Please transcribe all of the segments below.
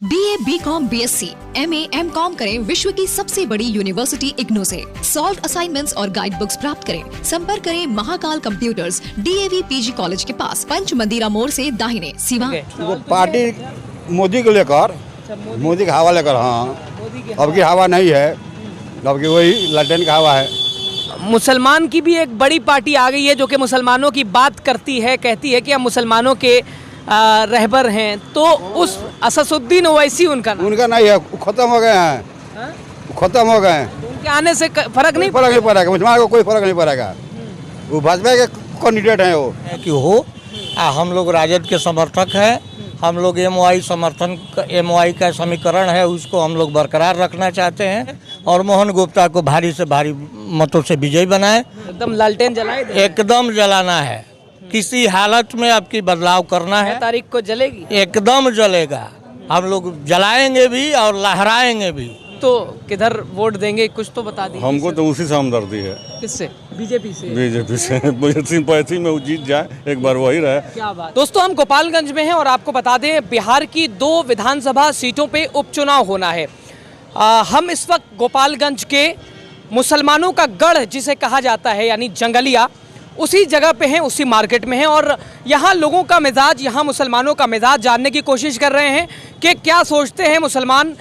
BA, BCom, BSc, MA, MCom करें विश्व की सबसे बड़ी यूनिवर्सिटी इग्नू से। सॉल्व असाइनमेंट्स और गाइड बुक्स प्राप्त करें। संपर्क करें Mahakal computers, DAV PG college के पास, पंच मंदिरा मोड़ से दाहिने, सीवान। पार्टी मोदी को लेकर, मोदी की हवा लेकर। हाँ, अब की हवा नहीं है, अब की वही लल्टेन की हवा है। मुसलमान की भी एक बड़ी पार्टी आ गई है जो कि मुसलमानों की बात करती है, कहती है कि हम मुसलमानों के रहबर हैं। तो उस अससुद्दीन ओवैसी उनका नहीं है, खत्म हो गए हैं, खत्म हो गए हैं। तो उनके आने से फर्क नहीं पड़ेगा, मुसलमान को कोई फर्क नहीं पड़ेगा। वो भाजपा के कैंडिडेट हैं वो कि हो। हम लोग राजद के समर्थक हैं। हम लोग MOI का समीकरण है, उसको हम लोग बरकरार रखना चाहते हैं और मोहन गुप्ता को भारी से भारी मतों से विजयी बनाएं। एकदम लालटेन जलाए, एकदम जलाना है, किसी हालत में आपकी बदलाव करना है। तारीख को जलेगी, एकदम जलेगा। हम लोग जलाएंगे भी और लहराएंगे भी। तो किधर वोट देंगे कुछ तो बता दीजिए। हमको तो उसी से हमदर्दी है। किससे? बीजेपी से। बीजेपी से मुझे सिंपैथी में वो जीत जाए, एक बार वही रहे। क्या बात। दोस्तों, हम गोपालगंज में हैं और आपको बता दें बिहार की 2 विधानसभा सीटों पे उपचुनाव होना है। हम इस वक्त गोपालगंज के मुसलमानों का गढ़ जिसे कहा जाता है यानी जंगलिया, उसी जगह पे हैं, उसी मार्केट में हैं और यहाँ लोगों का मिजाज, यहाँ मुसलमानों का मिजाज जानने की कोशिश कर रहे हैं कि क्या सोचते हैं मुसलमान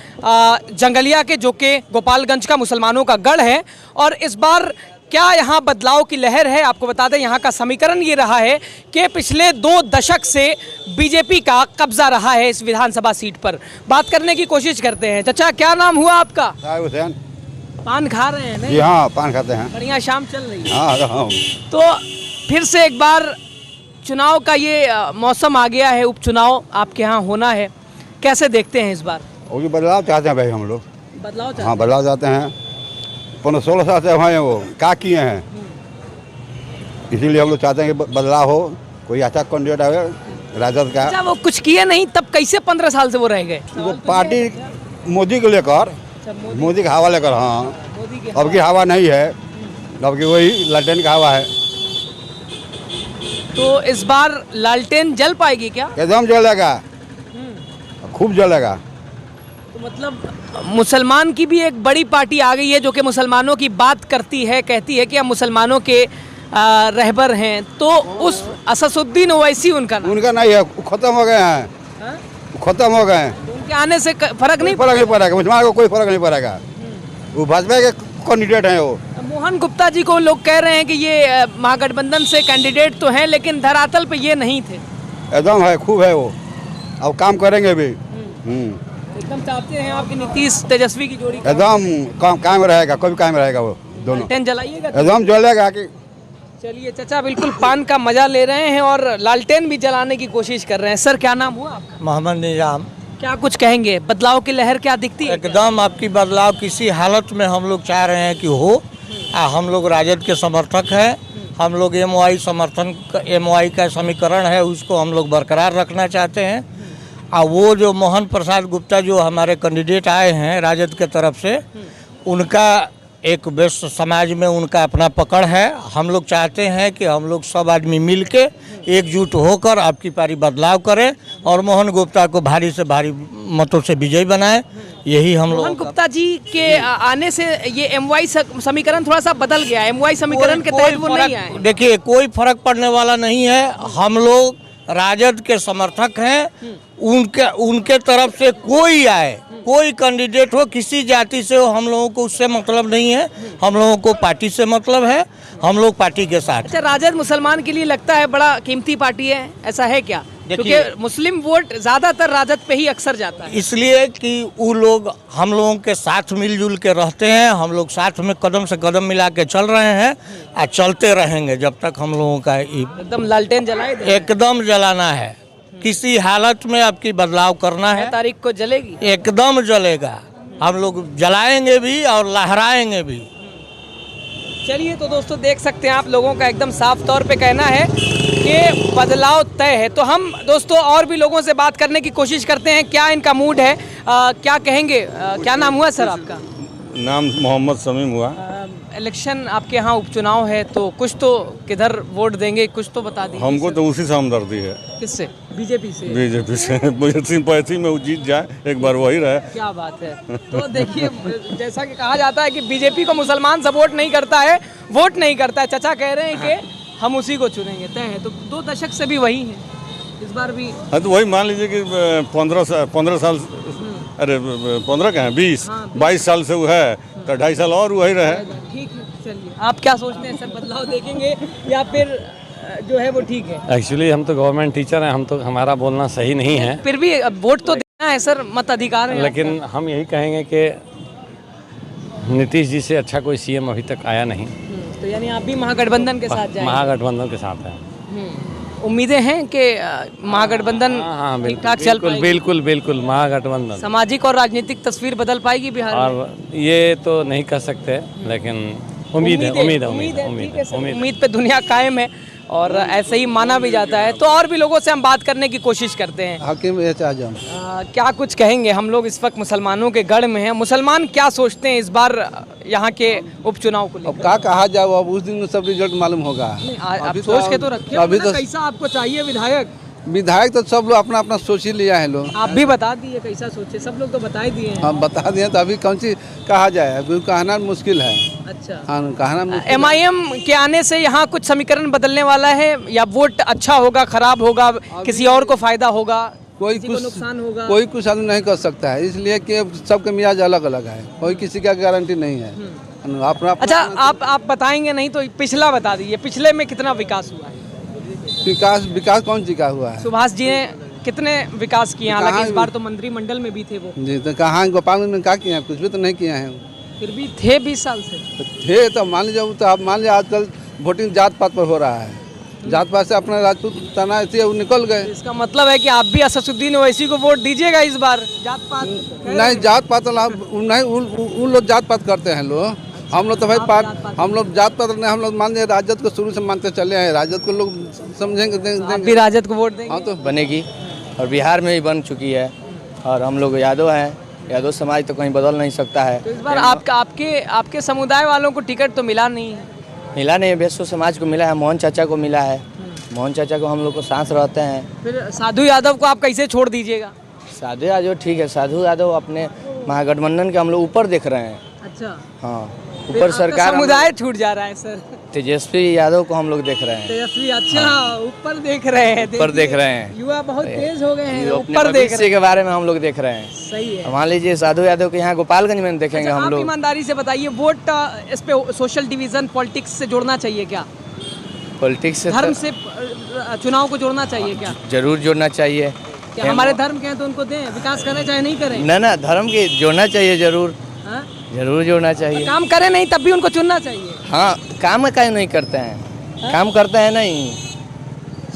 जंगलिया के, जो कि गोपालगंज का मुसलमानों का गढ़ है। और इस बार क्या यहाँ बदलाव की लहर है। आपको बता दें यहाँ का समीकरण ये रहा है कि पिछले 2 दशक से बीजेपी का कब्जा रहा है इस विधानसभा सीट पर। बात करने की कोशिश करते हैं। चाचा, क्या नाम हुआ आपका? हुसैन। पान खा रहे हैं? जी हाँ, पान खाते हैं। बढ़िया शाम चल रही है। हाँ। तो फिर से एक बार चुनाव का ये मौसम आ गया है, उपचुनाव आपके यहाँ होना है, कैसे देखते हैं इस बार? वो जो बदलाव चाहते हैं भाई हम लोग। बदलाव चाहते हैं? हाँ, बदलाव चाहते हैं। 15-16 साल से हैं, वो क्या किए हैं, इसीलिए हम लोग चाहते हैं कि बदलाव हो, कोई अच्छा कैंडिडेट आवे राजद का। अच्छा, वो कुछ किए नहीं तब कैसे 15 साल से वो रह गए? वो पार्टी मोदी को लेकर, मोदी की हवा लेकर। हाँ, अब की हवा नहीं है, अब की वही लल्टेन की हवा है। तो इस बार लालटेन जल पाएगी क्या? एकदम जलेगा, खूब जलेगा। तो मतलब मुसलमान की भी एक बड़ी पार्टी आ गई है जो कि मुसलमानों की बात करती है, कहती है कि हम मुसलमानों के रहबर हैं। तो उस अससुद्दीन ओवैसी उनका नहीं है, खत्म हो गए हैं, खत्म हो गए हैं। तो उनके आने से फर्क नहीं पड़ेगा, मुसलमान को कोई फर्क नहीं पड़ेगा। वो भाजपा के कैंडिडेट हैं वो। मोहन गुप्ता जी को लोग कह रहे हैं कि ये महागठबंधन से कैंडिडेट तो हैं लेकिन धरातल पे ये नहीं थे। एकदम है, खूब है वो, अब काम करेंगे भी। एकदम चाहते हैं आपकी नीतीश तेजस्वी की जोड़ी एकदम कायम रहेगा, कभी कायम रहेगा वो दोनों। लालटेन जलाइएगा, एकदम जलेगा कि। चलिए चाचा, बिल्कुल पान का मजा ले रहे हैं और लालटेन भी जलाने की कोशिश कर रहे हैं। सर, क्या नाम हुआ आपका? मोहम्मद निजाम। क्या कुछ कहेंगे, बदलाव की लहर क्या दिखती है? एकदम आपकी बदलाव किसी हालत में हम लोग चाह रहे हैं कि हो। हम लोग राजद के समर्थक हैं। हम लोग MOI का समीकरण है, उसको हम लोग बरकरार रखना चाहते हैं। वो जो मोहन प्रसाद गुप्ता जो हमारे कैंडिडेट आए हैं राजद के तरफ से, उनका एक व्यस्त समाज में उनका अपना पकड़ है। हम लोग चाहते हैं कि हम लोग सब आदमी मिल के एकजुट होकर आपकी पारी बदलाव करें और मोहन गुप्ता को भारी से भारी मतों से विजयी बनाएं। यही हम लोग। मोहन गुप्ता जी के आने से ये MOI समीकरण थोड़ा सा बदल गया है। MOI समीकरण के तहत वो नहीं आए। देखिए, कोई फर्क पड़ने वाला नहीं है। हम लोग राजद के समर्थक हैं। उनके तरफ से कोई आए, कोई कैंडिडेट हो, किसी जाति से हो, हम लोगों को उससे मतलब नहीं है। हम लोगों को पार्टी से मतलब है, हम लोग पार्टी के साथ। अच्छा, राजद मुसलमान के लिए लगता है बड़ा कीमती पार्टी है, ऐसा है क्या? क्योंकि मुस्लिम वोट ज्यादातर राजद पे ही अक्सर जाता है। इसलिए कि वो लोग हम लोगों के साथ मिलजुल के रहते हैं। हम लोग साथ में कदम से कदम मिला के चल रहे हैं और चलते रहेंगे जब तक हम लोगों का एकदम लालटेन जलाए, एकदम जलाना है, किसी हालत में आपकी बदलाव करना है। तारीख को जलेगी, एकदम जलेगा। हम लोग जलाएंगे भी और लहराएंगे भी। चलिए, तो दोस्तों देख सकते हैं आप, लोगों का एकदम साफ तौर पे कहना है कि बदलाव तय है। तो हम दोस्तों और भी लोगों से बात करने की कोशिश करते हैं, क्या इनका मूड है, क्या कहेंगे। क्या नाम हुआ सर आपका? नाम मोहम्मद शमीम हुआ। इलेक्शन आपके यहाँ उपचुनाव है, तो कुछ तो किधर वोट देंगे कुछ तो बता दीजिए। हमको तो उसी से हमदर्दी है। किससे? बीजेपी से? बीजेपी से मुझे सिंपैथी में वो जीत जाए, एक बार वही रहे। क्या बात है। तो देखिए, जैसा कि कहा जाता है कि बीजेपी को मुसलमान सपोर्ट नहीं करता है, वोट नहीं करता है। चाचा कह रहे हैं कि हम उसी को चुनेंगे, तय है। तो 2 दशक से भी वही है, इस बार भी। हाँ, तो वही मान लीजिए कि 15 साल, अरे 15 क्या है, 22 साल से वो है, तो 2.5 साल और वही रहे। ठीक है, चलिए। आप क्या सोचते हैं सर, बदलाव देखेंगे या फिर जो है वो ठीक है? एक्चुअली हम तो गवर्नमेंट टीचर हैं, हम तो हमारा बोलना सही नहीं है, फिर भी वोट तो देना है सर, मत अधिकार है। लेकिन हम यही कहेंगे कि नीतीश जी से अच्छा कोई सीएम अभी तक आया नहीं। तो यानी आप भी महागठबंधन के साथ जाएंगे? महागठबंधन के साथ हैं। उम्मीदें हैं कि महागठबंधन हाँ, ठीक ठाक चल पाएगी? बिल्कुल बिल्कुल महागठबंधन। सामाजिक और राजनीतिक तस्वीर बदल पाएगी बिहार में? और ये तो नहीं कर सकते, लेकिन उम्मीद है। उम्मीद पे दुनिया कायम है और ऐसे ही माना भी जाता है। तो और भी लोगों से हम बात करने की कोशिश करते हैं। हाकिम आजम। क्या कुछ कहेंगे? हम लोग इस वक्त मुसलमानों के गढ़ में हैं। मुसलमान क्या सोचते हैं इस बार यहाँ के उपचुनाव को अब लेकर? क्या कहा जाए, अब उस दिन सब रिजल्ट मालूम होगा। आप सोच के तो रखिए। अभी तो कैसा आपको चाहिए विधायक? विधायक तो सब लोग अपना अपना सोच ही लिया है लोग। आप भी बता दिए कैसा सोचे, सब लोग तो बता ही दिए हैं। हम बता दिए, तो अभी कौन सी कहा जाए, अभी कहना मुश्किल है। अच्छा, हाँ, कहना मुश्किल है। MIM के आने से यहाँ कुछ समीकरण बदलने वाला है, या वोट अच्छा होगा, खराब होगा, किसी और को फायदा होगा, कोई किसी को नुकसान होगा? कोई कुछ आदमी नहीं कर सकता है, इसलिए कि सबके मिजाज अलग अलग है, कोई किसी का गारंटी नहीं है अपना। अच्छा, आप बताएंगे नहीं तो पिछला बता दीजिए, पिछले में कितना विकास हुआ है? विकास कौन सी का हुआ है? सुभाष जी ने कितने विकास किए? हालांकि इस बार तो मंत्रिमंडल में भी थे वो। जी, तो कहाँ गोपालगंज में क्या किए हैं? कुछ भी तो नहीं किए हैं। फिर भी थे 20 साल से। थे तो मान लीजिए, तो आप मान लीजिए आजकल वोटिंग जात पात पर हो रहा है, जात पात से अपना राजपूत तना ऐसे वो निकल गए। इसका मतलब है कि आप भी असदुद्दीन ओवैसी को वोट दीजिएगा इस बार? जात पात नहीं, जात पात नहीं, उन लोग जात पात करते हैं लोग। हम लोग तो भाई हम लोग जात पात नहीं, हम लोग मान लीजिए राजद को शुरू से मानते चले हैं, राजद को लोग समझेंगे। आप भी राजद को वोट देंगे? हाँ, तो बनेगी, और बिहार में भी बन चुकी है, और हम लोग यादव हैं, यादव समाज तो कहीं बदल नहीं सकता है। तो इस बार आपके समुदाय वालों को टिकट तो मिला नहीं है? मिला नहीं है, वैश्य समाज को मिला है, मोहन चाचा को मिला है। मोहन चाचा को हम लोग को सांस रहते हैं। फिर साधु यादव को आप कैसे छोड़ दीजिएगा? साधु यादव ठीक है, साधु यादव अपने महागठबंधन के हम लोग ऊपर देख रहे हैं। अच्छा, हाँ, ऊपर सरकार समुदाय छूट जा रहा है सर। तेजस्वी यादव को हम लोग देख रहे हैं। तेजस्वी, अच्छा, ऊपर देख रहे हैं। ऊपर देख रहे हैं, युवा बहुत तेज हो गए हैं, अपने ऊपर देख भविष्य रहे के बारे में हम लोग देख रहे हैं। सही है। मान लीजिए साधु यादव के यहाँ गोपालगंज में देखेंगे हम आप लोग। ईमानदारी से बताइए, वोट इस पे सोशल डिवीजन पॉलिटिक्स से जोड़ना चाहिए क्या? पॉलिटिक्स से धर्म से चुनाव को जोड़ना चाहिए क्या? जरूर जोड़ना चाहिए। क्या हमारे धर्म के हैं तो उनको दें, विकास करें चाहे नहीं करें? ना, धर्म के जोड़ना चाहिए, जरूर हाँ? जरूर जोड़ना चाहिए। काम करें नहीं तब भी उनको चुनना चाहिए। हाँ, काम काहे नहीं करते हैं? काम करते हैं नहीं।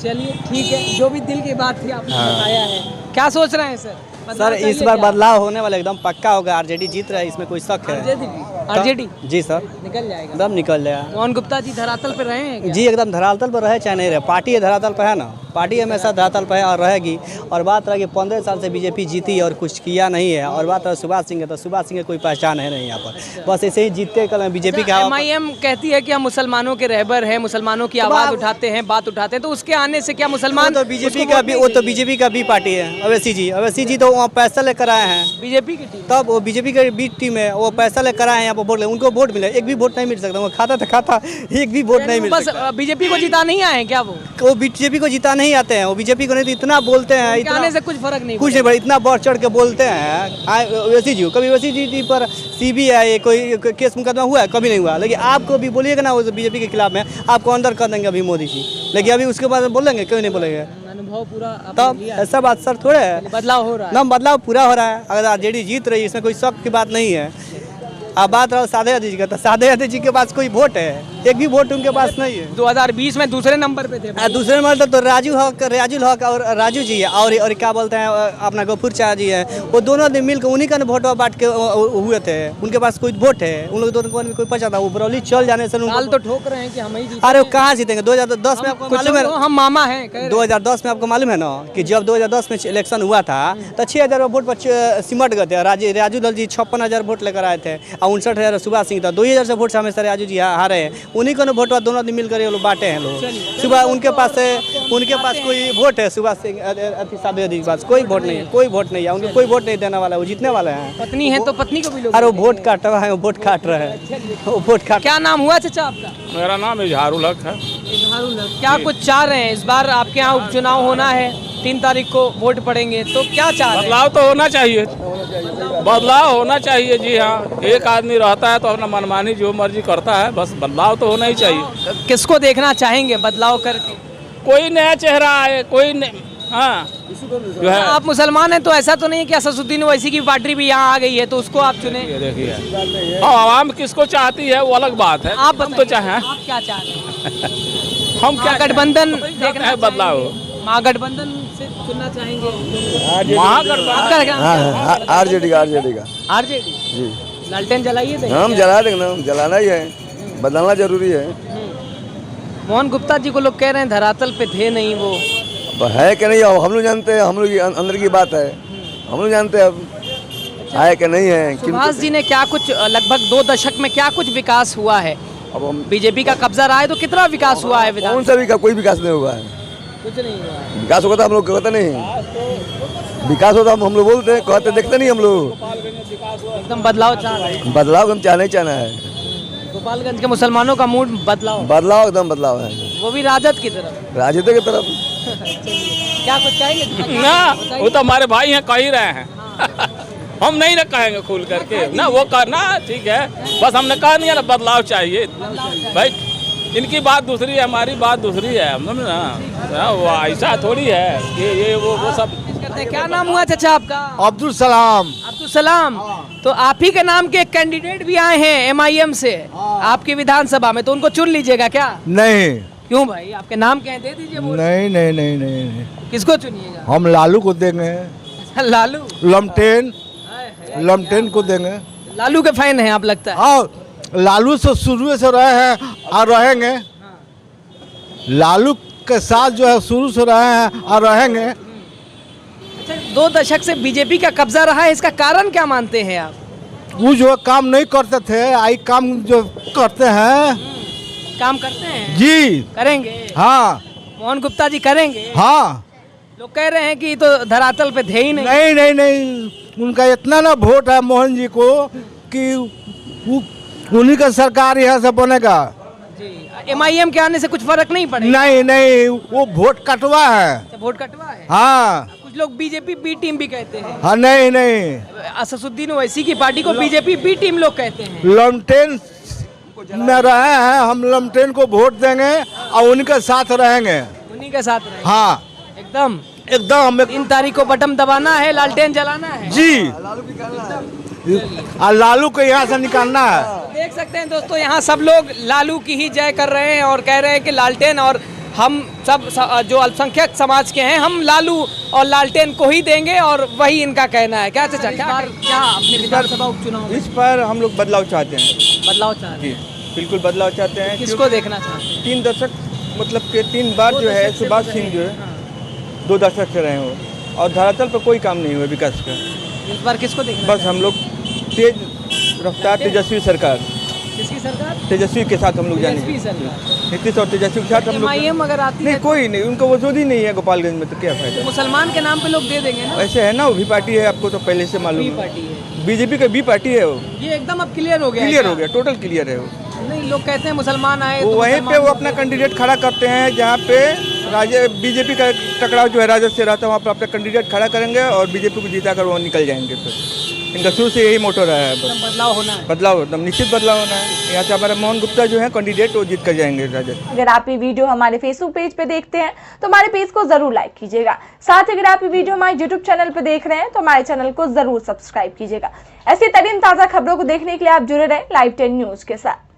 चलिए ठीक है, जो भी दिल की बात थी आपने बताया है। क्या सोच रहे हैं सर? सर इस बार बदलाव होने वाला एकदम पक्का होगा। आरजेडी जीत रहा है, इसमें कोई शक है? आरजेडी जी सर, निकल जाएगा, एकदम निकल जाएगा। मोहन गुप्ता जी धरातल पे रहे हैं क्या? जी एकदम धरातल पर रहे चाहे नहीं रहे, पार्टी धरातल पर है ना, पार्टी हमेशा धरातल पर है और रहेगी। और बात रही 15 साल से बीजेपी जीती और कुछ किया नहीं है। और बात रही सुभाष सिंह है, तो सुभाष सिंह की कोई पहचान है नहीं यहाँ पर, बस ऐसे ही जीतते कल बीजेपी का। MIM कहती है कि हम मुसलमानों के रहबर हैं, मुसलमानों की आवाज़ उठाते हैं, बात उठाते हैं, तो उसके आने से क्या मुसलमान? तो बीजेपी का भी, वो तो बीजेपी का भी पार्टी है। अवैसी जी तो वहाँ पैसा लेकर आए हैं, बीजेपी की टीम, तब वो बीजेपी की बी टीम है, वो पैसा लेकर आए हैं यहाँ पर वोट ले, उनको वोट मिले, एक भी वोट नहीं मिल सकता। वो खाता एक भी वोट नहीं मिल बस सकता। बीजेपी को जिता नहीं आए क्या? वो बीजेपी को जिता नहीं आते हैं, वो बीजेपी को नहीं तो इतना बोलते हैं, इतना आने से कुछ फर्क नहीं कुछ नहीं पड़ा, इतना बढ़ चढ़ के बोलते हैं। ओवैसी जी कभी ओवैसी जी पर CBI कोई केस मुकदमा हुआ है? कभी नहीं हुआ। लेकिन आपको भी बोलिएगा ना वो बीजेपी के खिलाफ में, आपको अंदर कर देंगे अभी मोदी जी। लेकिन अभी उसके बाद बोलेंगे, क्यों नहीं बोलेंगे? अनुभव पूरा तब ऐसा बात सर थोड़े है, बदलाव हो रहा है। ना बदलाव पूरा हो रहा है। अगर आरजेडी जीत रही है, इसमें कोई शक की बात नहीं है। अब बात रहा साधे यादव जी का, तो साधे यादव जी के पास कोई वोट है? एक भी वोट उनके पास नहीं है। 2020 में दूसरे नंबर पे थे। दूसरे नंबर तो राजू हक और राजू जी है, और क्या बोलते हैं अपना गफूर चाचा जी है, वो दोनों ने मिलकर उन्हीं का वोट बांट के हुए थे। उनके पास कोई वोट है, उन लोग दोनों को कोई पता था। वो बरौली चल जाने से तो ठोक रहे हैं कि हम ही जीतेंगे। अरे वो कहाँ जीतेंगे? 2010 में आपको मालूम है, हम मामा हैं। 2010 में आपको मालूम है ना कि जब 2010 में इलेक्शन हुआ था तो 6000 वोट पर सिमट गए थे। राजू लाल जी 56,000 वोट लेकर आए थे और 59,000 सुभाष सिंह था। 2000 से वोट से हमेशा राजू जी हारे हैं। उन्हीं को ना वोट दोनों आदमी मिलकर ये लोग बांटे हैं लोग। सुबह उनके पास कोई वोट है, सुभाष सिंह साधु के पास कोई वोट नहीं है, कोई वोट नहीं है, उनको कोई वोट नहीं देने वाला है, वो जीतने वाले हैं। पत्नी है तो पत्नी को भी लोग अरे वो वोट काट रहा है, वो वोट काट रहे हैं, वो वोट काट। क्या नाम हुआ चाचा आपका? मेरा नाम इजहारुल हक है। क्या कुछ चाह रहे हैं? इस बार आपके यहाँ उपचुनाव होना है, 3 तारीख को वोट पड़ेंगे, तो क्या चाह रहे हैं? बदलाव तो होना चाहिए, बदलाव होना चाहिए। जी हाँ, एक आदमी रहता है तो अपना मनमानी जो मर्जी करता है, बस बदलाव तो होना ही चाहिए। किसको देखना चाहेंगे बदलाव करके? कोई नया चेहरा आए, कोई हाँ जो है। आप मुसलमान हैं तो ऐसा तो नहीं है कि असदुद्दीन ओवैसी की पार्टी भी यहाँ आ गई है तो उसको आप चुने? देखिए आवाम किसको चाहती है वो अलग बात है। आप तो चाहें, आप क्या चाह रहे हैं? हम क्या गठबंधन देखना है? बदलाव महागठबंधन से चुनना चाहेंगे? महागठबंधन आरजेडी का आरजेडी जी। लालटेन जलाइए देंगे? हम जला देंगे ना, जलाना ही है, बदलना जरूरी है। मोहन गुप्ता जी को लोग कह रहे हैं धरातल पे थे नहीं वो, है कि नहीं हम लोग जानते हैं, हम लोग अंदर की बात है, हम लोग जानते हैं अब है कि नहीं है। सुभाष जी ने क्या कुछ लगभग 2 दशक में क्या कुछ विकास हुआ है? अब हम बीजेपी का कब्जा रहा है तो कितना विकास हुआ है? कौन सा भी कोई विकास नहीं हुआ है। कुछ नहीं हुआ है। विकास होता हम लोग कहते नहीं, विकास होता हम लोग बोलते हैं, कहते देखते नहीं हम लोग। एकदम बदलाव चाह रहे हैं। बदलाव हम चाहना ही चाहना है। गोपालगंज के मुसलमानों का मूड बदलाव एकदम बदलाव है, वो भी राजद की तरफ, राजनीति की तरफ। क्या कुछ कहेंगे ना, वो तो हमारे भाई हैं, कह ही रहे हैं। हम नहीं ना कहेंगे खुल करके ना, वो करना ठीक है, बस हमने कहा नहीं है ना, बदलाव चाहिए भाई। इनकी बात दूसरी है, हमारी बात दूसरी है, हम ना वो ऐसा थोड़ी है कि ये वो सब। क्या नाम हुआ चाचा आपका? अब्दुल सलाम। अब्दुल सलाम। तो आप ही के नाम के एक कैंडिडेट भी आए हैं MIM से आपकी विधानसभा में, तो उनको चुन लीजिएगा क्या? नहीं। क्यों भाई, आपके नाम क्या है? दे दीजिए वोट। नहीं नहीं नहीं नहीं नहीं, किसको चुनिएगा? हम लालू को देंगे। लालू लमटेन को देंगे। लालू के फैन हैं आप लगता है? हाँ, लालू से शुरू से रहे हैं और रहेंगे। लालू के साथ जो है शुरू से रहे हैं और रहेंगे। अच्छा, 2 दशक से बीजेपी का कब्जा रहा है, इसका कारण क्या मानते हैं आप? वो जो काम नहीं करते थे, आई काम जो करते हैं। काम करते हैं जी, करेंगे। हाँ, मोहन गुप्ता जी करेंगे। हाँ, लोग कह रहे हैं कि तो धरातल पे थे ही नहीं। नहीं नहीं नहीं, उनका इतना ना वोट है मोहन जी को कि उन्हीं का सरकार यहाँ से बनेगा। MIM के आने से कुछ फर्क नहीं पड़ेगा? नहीं नहीं, वो वोट कटवा है। वोट कटवा है। हाँ, कुछ लोग बीजेपी बी टीम भी कहते हैं। हाँ, नहीं नहीं, असदुद्दीन ओवैसी की पार्टी को बीजेपी बी टीम लोग कहते हैं। लमटेन में रहे हैं, हम लमटेन को वोट देंगे और उनके साथ रहेंगे। उन्हीं के साथ रहेंगे। हाँ, एकदम एकदम। 3 तारीख को बटन दबाना है, लालटेन जलाना है जी, और लालू को यहाँ से निकालना है। देख सकते हैं दोस्तों, यहाँ सब लोग लालू की ही जय कर रहे हैं और कह रहे हैं कि लालटेन, और हम सब जो अल्पसंख्यक समाज के हैं, हम लालू और लालटेन को ही देंगे, और वही इनका कहना है। क्या चाचा, क्या अपने विधानसभा उपचुनाव इस पर हम लोग बदलाव चाहते हैं। बदलाव चाहते हैं? बिल्कुल बदलाव चाहते हैं। किसको देखना चाहते हैं? 3 दशक मतलब के 3 बार जो है सुभाष सिंह जो है 2 दशक से रहे हो और धरातल पर कोई काम नहीं हुआ विकास का। इस बार किसको देखना? बस हम लोग तेज रफ्तार तेजस्वी सरकार, किसकी सरकार? तेजस्वी के साथ हम लोग जाएंगे। नीतीश और तेजस्वी के साथ हम लोग। MIM अगर आती नहीं, है कोई नहीं, उनको वजूद ही नहीं है गोपालगंज में, तो क्या फायदा? मुसलमान के नाम पे लोग दे देंगे ना? ऐसे है ना, वो भी पार्टी है, आपको तो पहले से मालूम है। पार्टी है, बीजेपी का भी पार्टी है वो। ये एकदम अब क्लियर हो गया? क्लियर हो गया, टोटल क्लियर है वो। नहीं, लोग कहते हैं मुसलमान आए वो तो वहीं पे वो अपना कैंडिडेट खड़ा करते हैं, जहाँ पे बीजेपी का टकराव जो है राजद से रहता है, वहाँ पर अपना कैंडिडेट खड़ा करेंगे और बीजेपी को जीता कर वो निकल जाएंगे। फिर इनका शुरू से यही मोटो रहा है, बस बदलाव होना है। बदलाव एकदम निश्चित बदलाव होना है। यहाँ से हमारे मोहन गुप्ता जो है कैंडिडेट, वो जीत कर जाएंगे राजद। अगर आप ये वीडियो हमारे फेसबुक पेज पे देखते हैं तो हमारे पेज को जरूर लाइक कीजिएगा। साथ ही अगर आप ये वीडियो हमारे यूट्यूब चैनल पे देख रहे हैं तो हमारे चैनल को जरूर सब्सक्राइब कीजिएगा। ऐसी तरीन ताजा खबरों को देखने के लिए आप जुड़े रहें लाइव 10 न्यूज के साथ।